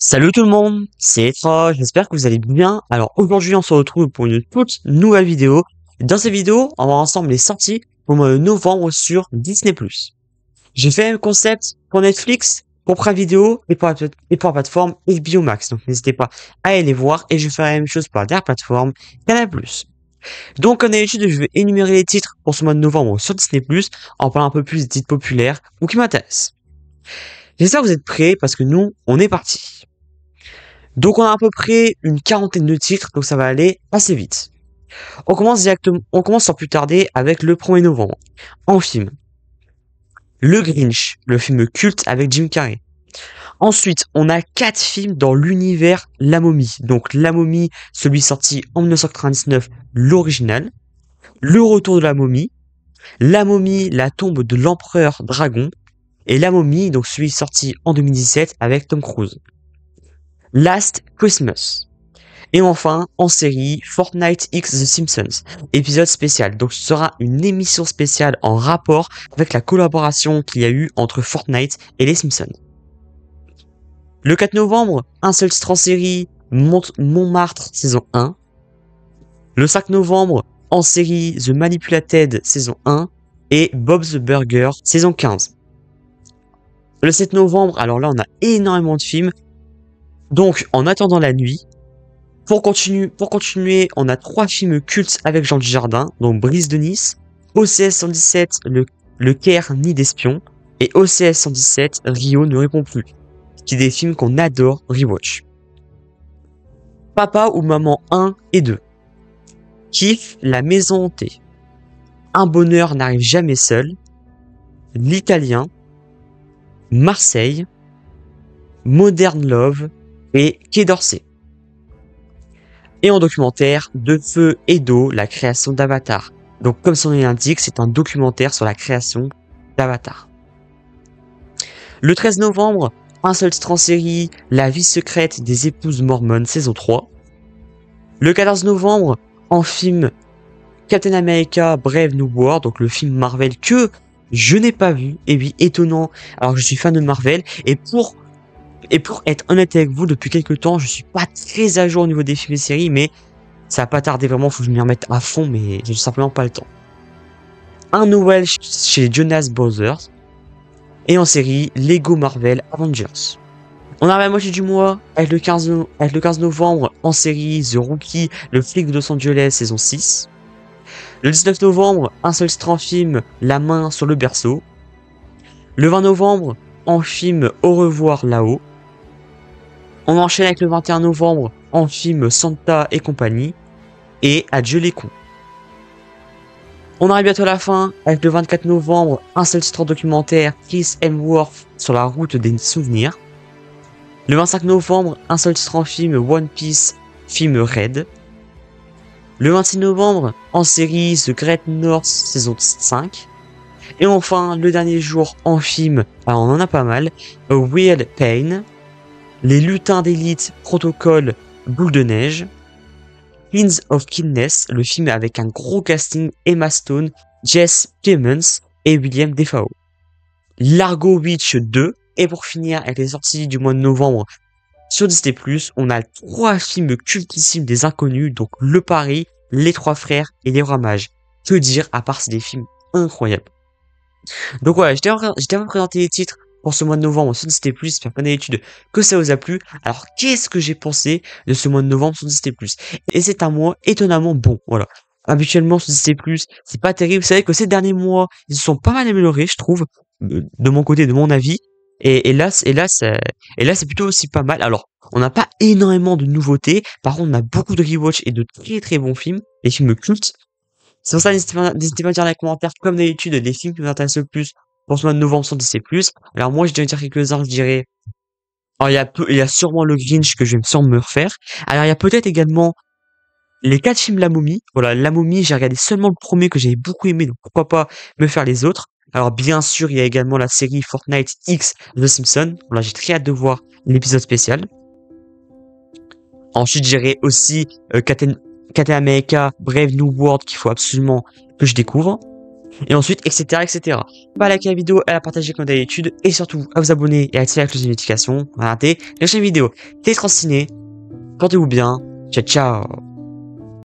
Salut tout le monde, c'est Etra, j'espère que vous allez bien. Alors aujourd'hui on se retrouve pour une toute nouvelle vidéo. Dans cette vidéo, on va voir ensemble les sorties pour le mois de novembre sur Disney+. J'ai fait un concept pour Netflix, pour Prime Video et pour la plateforme HBO Max. Donc n'hésitez pas à aller les voir et je ferai la même chose pour la dernière plateforme Canal+. Donc comme d'habitude, je vais énumérer les titres pour ce mois de novembre sur Disney+, en parlant un peu plus des titres populaires ou qui m'intéressent. J'espère que vous êtes prêts parce que nous, on est parti. Donc on a à peu près une quarantaine de titres, donc ça va aller assez vite. On commence sans plus tarder avec le 1er novembre. En film, Le Grinch, le film culte avec Jim Carrey. Ensuite, on a 4 films dans l'univers La Momie. Donc La Momie, celui sorti en 1999, l'original. Le Retour de la Momie. La Momie, la tombe de l'Empereur Dragon. Et La Momie, donc celui sorti en 2017 avec Tom Cruise. Last Christmas. Et enfin, en série, Fortnite X The Simpsons, épisode spécial. Donc ce sera une émission spéciale en rapport avec la collaboration qu'il y a eu entre Fortnite et les Simpsons. Le 4 novembre, un seul titre en série, Montmartre saison 1. Le 5 novembre, en série, The Manipulated saison 1 et Bob's Burger saison 15. Le 7 novembre, alors là on a énormément de films. Donc, En attendant la nuit. Pour continuer, on a 3 films cultes avec Jean Dujardin, donc Brise de Nice, OCS 117, le Caire Nid d'espion, et OCS 117, Rio ne répond plus, qui est des films qu'on adore rewatch. Papa ou Maman 1 et 2. Kiff, La maison hantée. Un bonheur n'arrive jamais seul. L'Italien. Marseille. Modern Love et Quai d'Orsay. Et en documentaire, De feu et d'eau, la création d'Avatar. Donc comme son nom l'indique, c'est un documentaire sur la création d'Avatar. Le 13 novembre, un seul titre en série, La vie secrète des épouses mormones, saison 3. Le 14 novembre, en film, Captain America Brave New World, donc le film Marvel que je n'ai pas vu, et oui, étonnant, alors que je suis fan de Marvel, et pour être honnête avec vous, depuis quelques temps, je suis pas très à jour au niveau des films et séries, mais ça va pas tarder vraiment, faut que je m'y remette à fond, mais j'ai simplement pas le temps. Un Noël chez Jonas Brothers, et en série, Lego Marvel Avengers. On arrive à la moitié du mois, avec le 15 novembre, en série, The Rookie, le flic de Los Angeles, saison 6. Le 19 novembre, un seul titre en film, La main sur le berceau. Le 20 novembre, en film, Au revoir là-haut. On enchaîne avec le 21 novembre, en film, Santa et compagnie. Et Adieu les cons. On arrive bientôt à la fin, avec le 24 novembre, un seul titre documentaire, Chris Hemsworth sur la route des souvenirs. Le 25 novembre, un seul titre en film, One Piece, film Red. Le 26 novembre, en série, The Great North, saison 5. Et enfin, le dernier jour, en film, alors on en a pas mal, A Real Pain, Les lutins d'élite, Protocole, Boule de neige, Queens of Kindness, le film avec un gros casting, Emma Stone, Jess Plemons et William Dafoe. Largo Witch 2, et pour finir avec les sorties du mois de novembre sur Disney+, on a 3 films cultissimes des inconnus, donc Le Pari, Les Trois Frères et Les Rois Mages. Que dire à part c'est des films incroyables. Donc voilà, je t'ai présenté les titres pour ce mois de novembre sur Disney+, j'espère comme d'habitude que ça vous a plu. Alors qu'est-ce que j'ai pensé de ce mois de novembre sur Disney+? Et c'est un mois étonnamment bon, voilà. Habituellement sur Disney+, c'est pas terrible. Vous savez que ces derniers mois, ils se sont pas mal améliorés, je trouve, de mon côté, de mon avis. Et là, c'est plutôt aussi pas mal. Alors, on n'a pas énormément de nouveautés. Par contre, on a beaucoup de rewatch et de très très bons films, des films cultes. C'est pour ça, n'hésitez pas à dire dans les commentaires, comme d'habitude, des films qui vous intéressent le plus pour ce mois de novembre sur Disney+. Alors moi, je vais dire quelques-uns, je dirais. Alors, il y a sûrement le Grinch que je vais sûrement me refaire. Alors, il y a peut-être également les 4 films La Momie. Voilà, La Momie, j'ai regardé seulement le premier que j'avais beaucoup aimé, donc pourquoi pas me faire les autres. Alors, bien sûr, il y a également la série Fortnite X The Simpsons. Voilà, j'ai très hâte de voir l'épisode spécial. Ensuite, je dirais aussi Captain America Brave New World qu'il faut absolument que je découvre. Et ensuite, etc., etc. Pas à liker la vidéo, à la partager comme d'habitude, et surtout à vous abonner et à activer la cloche de notification. On va rater les prochaines vidéos. Télétransciné. Portez-vous bien. Ciao, ciao.